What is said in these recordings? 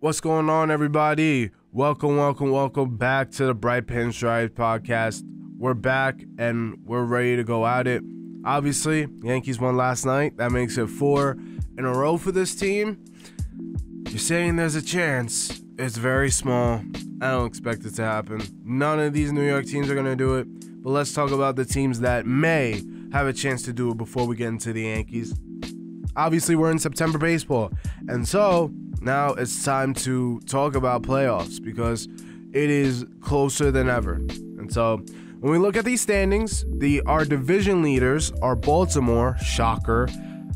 What's going on, everybody? Welcome back to the Bright Pinstripes podcast. We're back and we're ready to go at it. Obviously, Yankees won last night. That makes it 4 in a row for this team. You're saying there's a chance. It's very small. I don't expect it to happen. None of these New York teams are going to do it. But let's talk about the teams that may have a chance to do it before we get into the Yankees. Obviously, we're in September baseball. And so now it's time to talk about playoffs because it is closer than ever. And so when we look at these standings, our division leaders are Baltimore, shocker.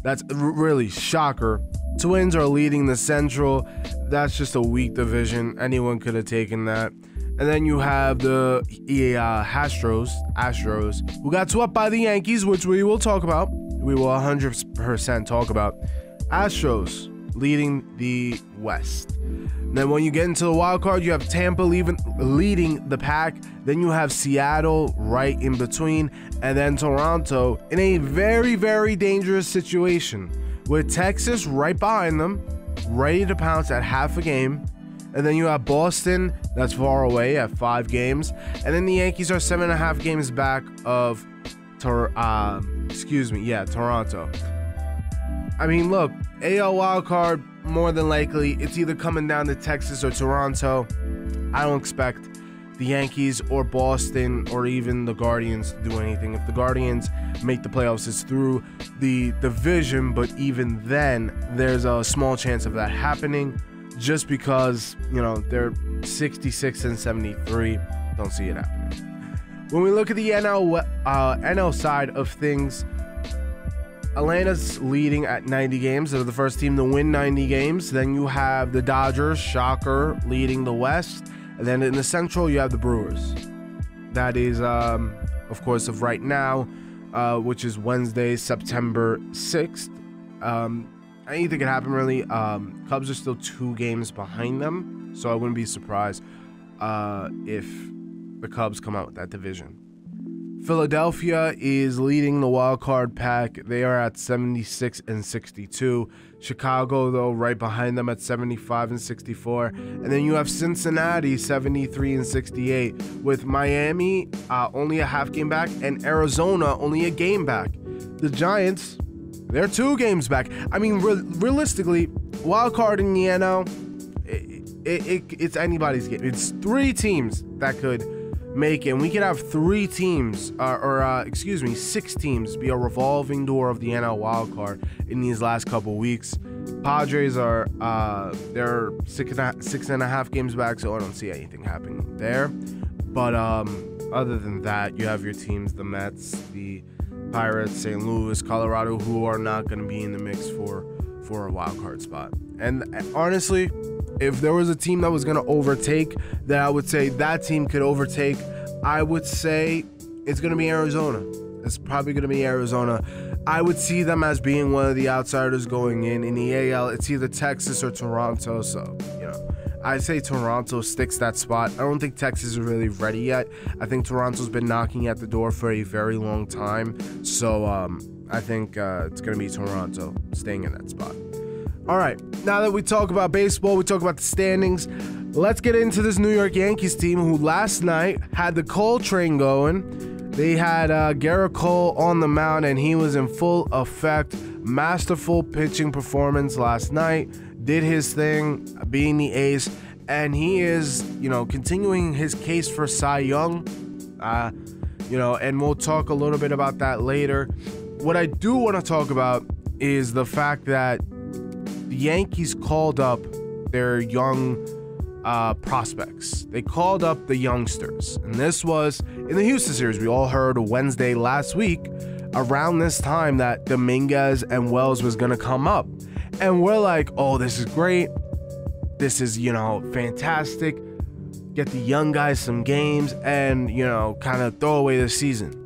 That's really shocker. Twins are leading the Central. That's just a weak division. Anyone could have taken that. And then you have the Astros, who got swept by the Yankees, which we will talk about. We will 100% talk about. Astros leading the West. Then when you get into the wild card, you have Tampa leading the pack. Then you have Seattle right in between. And then Toronto in a very, very dangerous situation with Texas right behind them, ready to pounce at half a game. And then you have Boston that's far away at 5 games. And then the Yankees are 7.5 games back of Toronto. I mean, look, AL wildcard, more than likely, it's either coming down to Texas or Toronto. I don't expect the Yankees or Boston or even the Guardians to do anything. If the Guardians make the playoffs, it's through the division, but even then, there's a small chance of that happening just because, they're 66 and 73. Don't see it happening. When we look at the NL side of things, Atlanta's leading at 90 games. They're the first team to win 90 games. Then you have the Dodgers, shocker, leading the West. And then in the Central, you have the Brewers. That is, of course, of right now, which is Wednesday, September 6th. Anything can happen, really. Cubs are still 2 games behind them, so I wouldn't be surprised if the Cubs come out with that division. Philadelphia is leading the wild card pack. They are at 76 and 62. Chicago, though, right behind them at 75 and 64. And then you have Cincinnati, 73 and 68, with Miami only a half game back and Arizona only a game back. The Giants, they're 2 games back. I mean, realistically, wild card in the NL, it's anybody's game. It's 3 teams that could make it. And we could have 6 teams be a revolving door of the NL wild card in these last couple weeks. Padres are they're 6.5 games back, so I don't see anything happening there. But other than that, you have your teams, the Mets, the Pirates, St. Louis, Colorado, who are not going to be in the mix for a wild card spot. And honestly, if there was a team that was going to overtake, that I would say that team could overtake, I would say it's going to be Arizona. It's probably going to be Arizona. I would see them as being one of the outsiders going in the AL. It's either Texas or Toronto. So, I'd say Toronto sticks that spot. I don't think Texas is really ready yet. I think Toronto's been knocking at the door for a very long time. So, I think it's going to be Toronto staying in that spot. All right, now that we talk about baseball, we talk about the standings, let's get into this New York Yankees team who last night had the Cole train going. They had Garrett Cole on the mound, and he was in full effect. Masterful pitching performance last night. Did his thing, being the ace, and he is, continuing his case for Cy Young. And we'll talk a little bit about that later. What I do want to talk about is the fact that the Yankees called up their young prospects. They called up the youngsters. And this was in the Houston series. We all heard Wednesday last week around this time that Dominguez and Wells was going to come up. And we're like, oh, this is great. This is, fantastic. Get the young guys some games and, kind of throw away the season.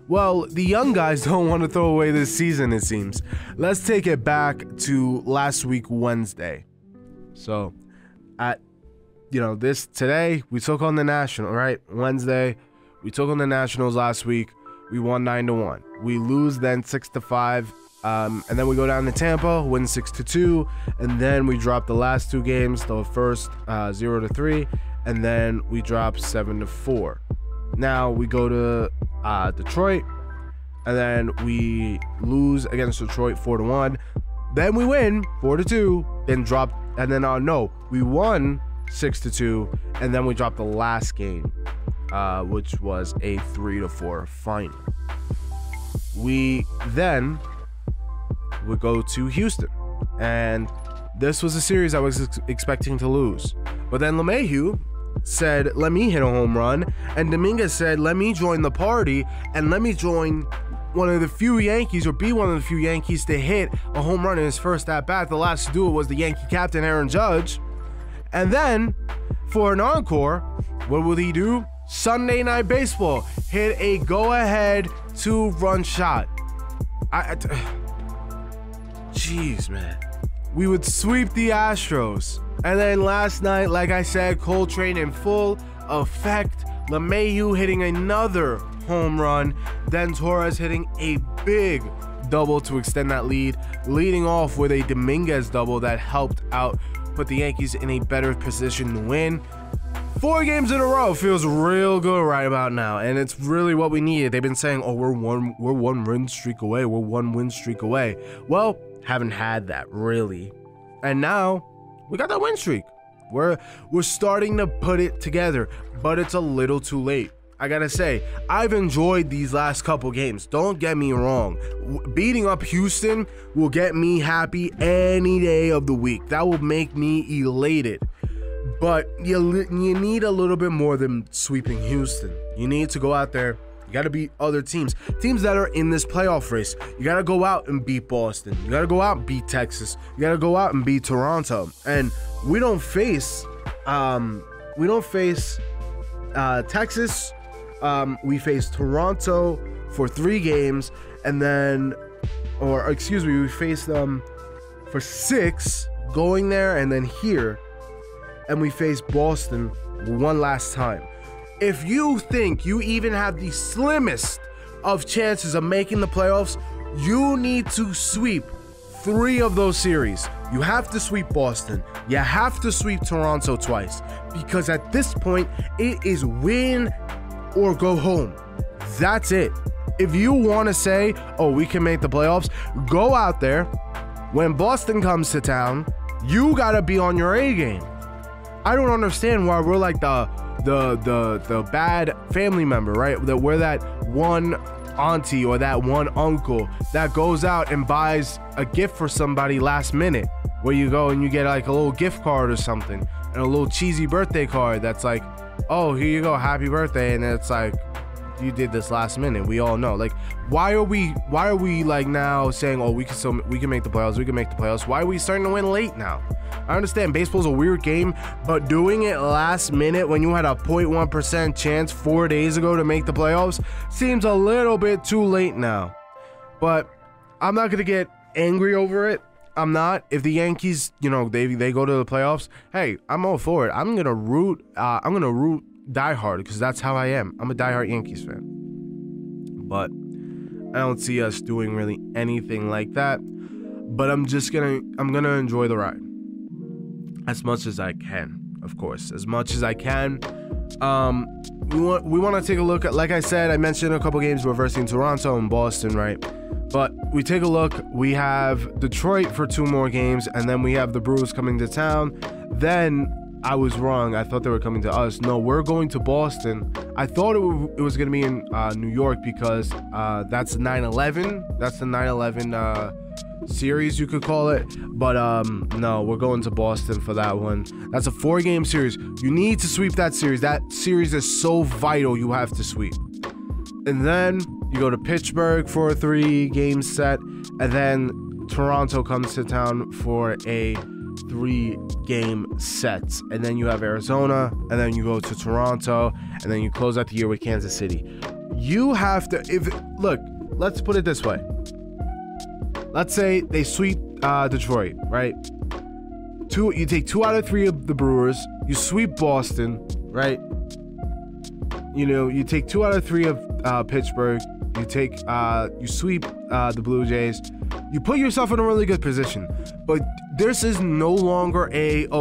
Well, the young guys don't want to throw away this season, it seems. Let's take it back to last week, Wednesday. So, today, we took on the Nationals, right? Wednesday, we took on the Nationals last week. We won 9-1. We lose then 6-5 And then we go down to Tampa, win 6-2, and then we drop the last 2 games, the first 0-3, and then we drop 7-4. Now we go to Detroit, and then we lose against Detroit 4-1. Then we win 4-2, then drop, and then we won 6-2, and then we dropped the last game, which was a 3-4 final. We then would go to Houston, and this was a series I was expecting to lose, but then LeMahieu said, let me hit a home run, and Dominguez said, let me join the party, and let me join one of the few Yankees, or be one of the few Yankees to hit a home run in his first at bat. The last to do it was the Yankee captain, Aaron Judge. And then for an encore, what would he do? Sunday Night Baseball, hit a go-ahead 2-run shot. Jeez, man. We would sweep the Astros. And then last night, like I said, Coltrane in full effect. LeMahieu hitting another home run. Then Torres hitting a big double to extend that lead. Leading off with a Dominguez double that helped out, put the Yankees in a better position to win. 4 games in a row feels real good right about now, and it's really what we needed. They've been saying, oh, we're one win streak away. We're 1 win streak away. Well, haven't had that really, and now we got that win streak. We're starting to put it together, but it's a little too late. I gotta say, I've enjoyed these last couple games. Don't get me wrong. Beating up Houston will get me happy any day of the week. That will make me elated. But you need a little bit more than sweeping Houston. You need to go out there. You got to beat other teams that are in this playoff race. You got to go out and beat Boston. You got to go out and beat Texas. You got to go out and beat Toronto. And we don't face Texas. We face Toronto for 3 games, and then, we face them for 6, going there and then here, and we face Boston one last time. If you think you even have the slimmest of chances of making the playoffs, you need to sweep 3 of those series. You have to sweep Boston. You have to sweep Toronto twice, because at this point, it is win or go home. That's it. If you want to say, oh, we can make the playoffs, go out there. When Boston comes to town, you got to be on your A game. I don't understand why we're like the bad family member, right? That we're that one auntie or that one uncle that goes out and buys a gift for somebody last minute, where you go and you get like a little gift card or something, and a little cheesy birthday card that's like, oh, here you go, happy birthday, and it's like, you did this last minute. We all know. Like, why are we like now saying, oh, we can make the playoffs? Why are we starting to win late now? I understand baseball's a weird game, but doing it last minute when you had a 0.1% chance 4 days ago to make the playoffs seems a little bit too late now. But I'm not gonna get angry over it. I'm not. If the Yankees, they go to the playoffs, hey, I'm all for it. I'm gonna root diehard, because that's how I am. I'm a diehard Yankees fan. But I don't see us doing really anything like that. But I'm gonna enjoy the ride as much as I can, of course, as much as I can. We want to take a look at, like I said, I mentioned a couple games reversing Toronto and Boston, right? But we take a look. We have Detroit for 2 more games, and then we have the Brewers coming to town. Then I was wrong. I thought they were coming to us. No, we're going to Boston. I thought it was going to be in New York, because that's 9/11. That's the 9/11 series, you could call it. But no, we're going to Boston for that one. That's a 4-game series. You need to sweep that series. That series is so vital. You have to sweep. And then you go to Pittsburgh for a 3-game set, and then Toronto comes to town for a 3-game set, and then you have Arizona, and then you go to Toronto, and then you close out the year with Kansas City. You have to, look, let's put it this way. Let's say they sweep Detroit, right? You take 2 out of 3 of the Brewers. You sweep Boston, right? You take 2 out of 3 of Pittsburgh. You sweep the Blue Jays. you put yourself in a really good position. But this is no longer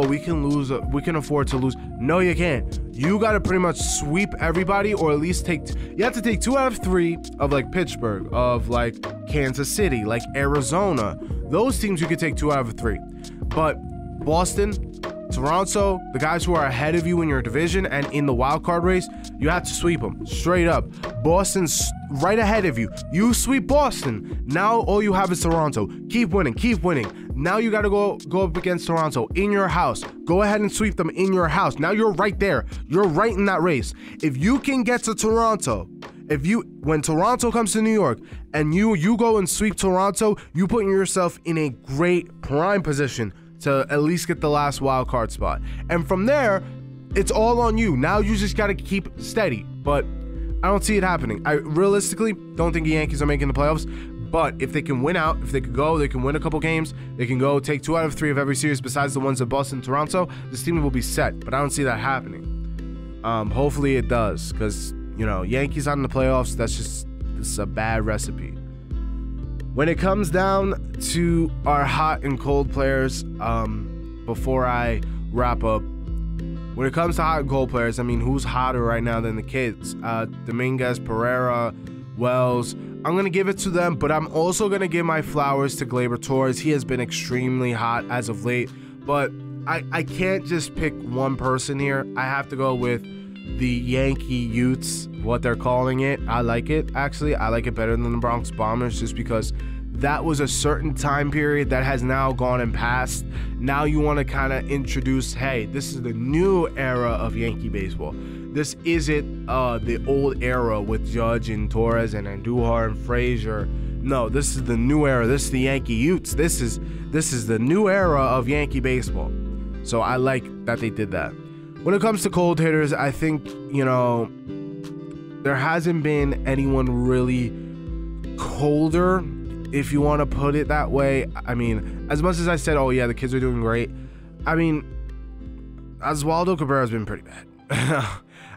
we can lose, we can afford to lose. No, you can't. You got to pretty much sweep everybody, or at least you have to take 2 out of 3 of like Pittsburgh, of like Kansas City, like Arizona. Those teams you could take 2 out of 3. But Boston, Toronto, the guys who are ahead of you in your division and in the wild card race, you have to sweep them straight up. Boston's right ahead of you. You sweep Boston. Now all you have is Toronto. Keep winning, keep winning. Now you got to go up against Toronto in your house. Go ahead and sweep them in your house. Now you're right there. You're right in that race. If you can get to Toronto, when Toronto comes to New York and you go and sweep Toronto, you put yourself in a great prime position to at least get the last wild card spot. And from there, it's all on you. Now you just got to keep steady. But I don't see it happening. I realistically don't think the Yankees are making the playoffs. But if they can win out, if they could go, they can win a couple games, they can go take 2 out of 3 of every series besides the ones at Boston, Toronto, this team will be set. But I don't see that happening. Hopefully it does, because, you know, Yankees out in the playoffs, this is a bad recipe. When it comes down to our hot and cold players, before I wrap up, when it comes to hot and cold players, I mean, who's hotter right now than the kids? Dominguez, Pereira, Wells. I'm going to give it to them, but I'm also going to give my flowers to Gleyber Torres. He has been extremely hot as of late, but I can't just pick one person here. I have to go with the Yankee Yutes, what they're calling it. I like it, actually. I like it better than the Bronx Bombers, just because that was a certain time period that has now gone and passed. Now you want to kind of introduce, hey, this is the new era of Yankee baseball. This isn't the old era with Judge and Torres and Andujar and Frazier. No, this is the new era. This is the Yankee Yutes. This is the new era of Yankee baseball. So I like that they did that. When it comes to cold hitters, I think, you know, there hasn't been anyone really colder, if you want to put it that way. I mean, as much as I said, oh yeah, the kids are doing great, I mean, Oswaldo Cabrera's been pretty bad.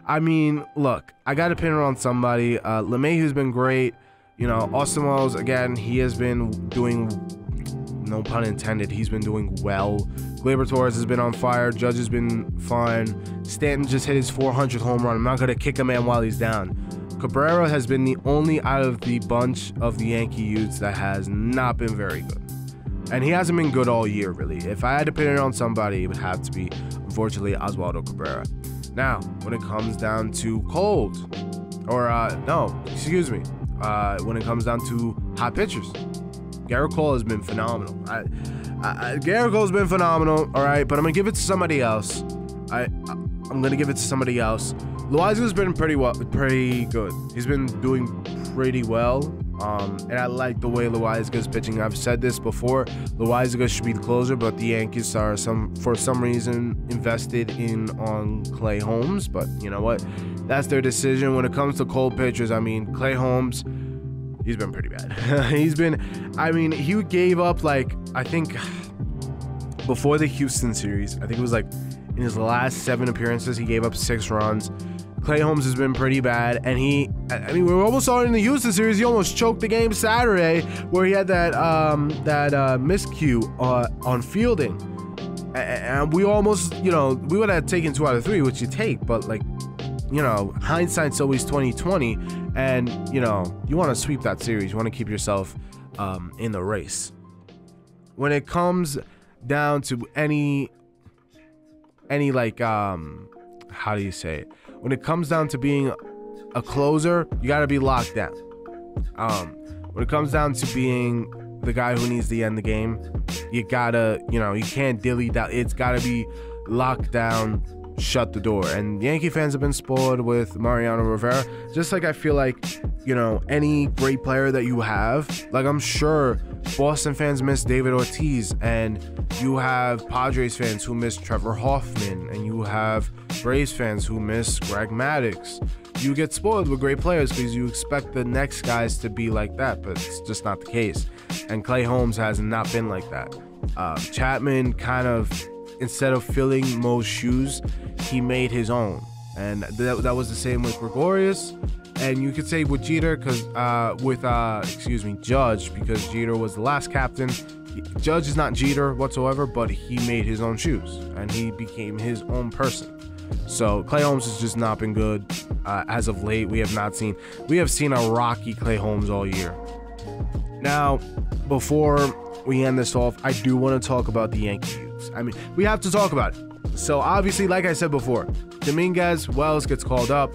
I mean, look, I got to pin it on somebody. LeMahieu's been great. You know, Austin Wells, again, he has been doing, no pun intended, he's been doing well. Gleyber Torres has been on fire. Judge has been fine. Stanton just hit his 400th home run. I'm not going to kick a man while he's down. Cabrera has been the only out of the bunch of the Yankee Yutes that has not been very good. And he hasn't been good all year, really. If I had to pin it on somebody, it would have to be, unfortunately, Oswaldo Cabrera. Now, when it comes down to cold, or when it comes down to hot pitchers, Garrett Cole has been phenomenal. Garrett Cole's been phenomenal, all right, but I'm going to give it to somebody else. I'm going to give it to somebody else. Loaiza's been pretty good. He's been doing pretty well, and I like the way Loaiza's pitching. I've said this before, Loaiza should be the closer, but the Yankees are for some reason invested on Clay Holmes, but you know what? That's their decision. When it comes to cold pitchers, I mean, Clay Holmes, he's been pretty bad. He gave up, like, I think before the Houston series, I think it was like in his last 7 appearances, he gave up 6 runs. Clay Holmes has been pretty bad, and we almost saw it in the Houston series. He almost choked the game Saturday, where he had that miscue on fielding, and we almost, you know, we would have taken 2 out of 3, which you take, but like, you know, hindsight's always 20/20, and you know, you want to sweep that series. You want to keep yourself in the race. When it comes down to any like how do you say it? When it comes down to being a closer, you got to be locked down. When it comes down to being the guy who needs to end the game, you gotta, you know, you can't dilly down. It's gotta be locked down, shut the door. And Yankee fans have been spoiled with Mariano Rivera. Just like I feel like, you know, any great player that you have, like I'm sure Boston fans miss David Ortiz, and you have Padres fans who miss Trevor Hoffman, and you have Braves fans who miss Greg Maddux. You get spoiled with great players because you expect the next guys to be like that, but it's just not the case. And Clay Holmes has not been like that. Chapman kind of, instead of filling Mo's shoes, he made his own. And that was the same with Gregorius. And you could say with Jeter, Judge, because Jeter was the last captain. Judge is not Jeter whatsoever, but he made his own shoes and he became his own person. So Clay Holmes has just not been good as of late. We have seen a rocky Clay Holmes all year. Now, before we end this off, I do want to talk about the Yankee Yutes. I mean, we have to talk about it. So obviously, like I said before, Dominguez, Wells gets called up.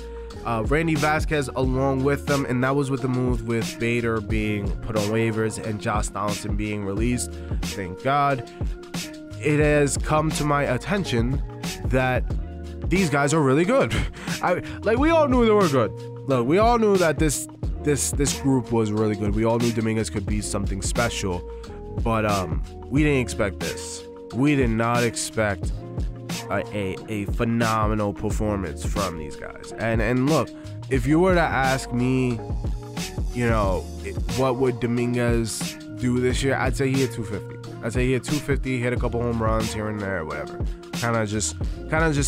Randy Vasquez along with them, and that was with the move with Bader being put on waivers and Josh Donaldson being released. Thank God. It has come to my attention that these guys are really good. We all knew they were good. Look, we all knew that this group was really good. We all knew Dominguez could be something special, but we didn't expect this. We did not expect a phenomenal performance from these guys. And look, if you were to ask me, what would Dominguez do this year, I'd say he hit 250. I'd say he hit 250, hit a couple home runs here and there, whatever. Kind of just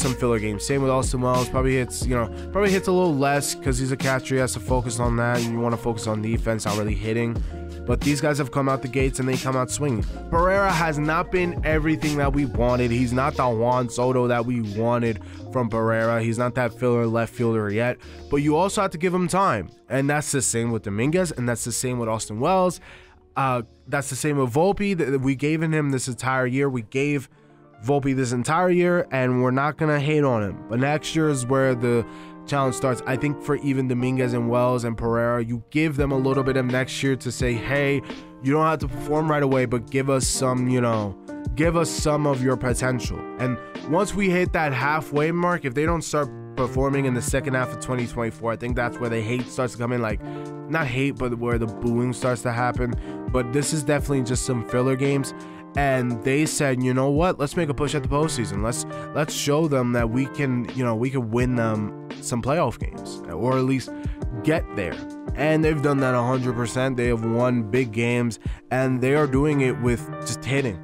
some filler games. Same with Austin Wells. Probably hits a little less because he's a catcher. He has to focus on that, and you want to focus on defense, not really hitting. But these guys have come out the gates and they come out swinging. Pereira has not been everything that we wanted. He's not the Juan Soto that we wanted from Pereira. He's not that filler left fielder yet. But you also have to give him time. And that's the same with Dominguez, and that's the same with Austin Wells. That's the same with Volpe. We gave him this entire year. We gave Volpe this entire year, and we're not going to hate on him. But next year is where the challenge starts. I think for even Dominguez and Wells and Pereira, you give them a little bit of next year to say, hey, you don't have to perform right away, but give us some of your potential. And once we hit that halfway mark, if they don't start performing in the second half of 2024, I think that's where the hate starts to come in. Like, not hate, but where the booing starts to happen. But this is definitely just some filler games. And they said, you know what? Let's make a push at the postseason. Let's show them that we can win them some playoff games, or at least get there. And they've done that 100%. They have won big games, and they are doing it with just hitting,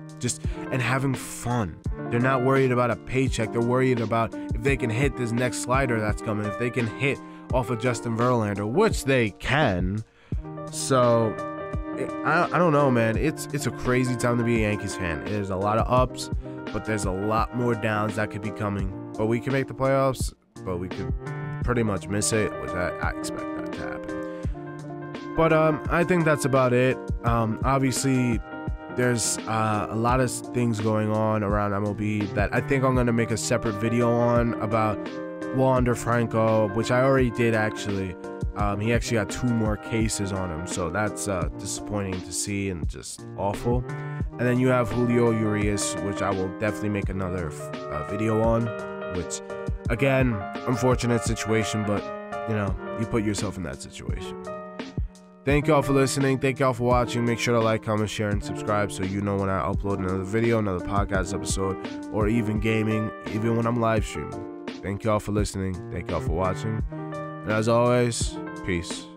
and having fun. They're not worried about a paycheck. They're worried about if they can hit this next slider that's coming, if they can hit off of Justin Verlander, which they can. So I don't know, man. It's a crazy time to be a Yankees fan. There's a lot of ups, but there's a lot more downs that could be coming. But we can make the playoffs, but we could pretty much miss it, which I expect that to happen. But I think that's about it. Obviously, there's a lot of things going on around MLB that I think I'm going to make a separate video on about Wander Franco, which I already did actually. He actually got 2 more cases on him, so that's disappointing to see and just awful. And then you have Julio Urias, which I will definitely make another video on, which, again, unfortunate situation, but, you put yourself in that situation. Thank y'all for listening. Thank y'all for watching. Make sure to like, comment, share, and subscribe so you know when I upload another video, another podcast episode, or even gaming, even when I'm live streaming. Thank y'all for listening. Thank y'all for watching. And as always, peace.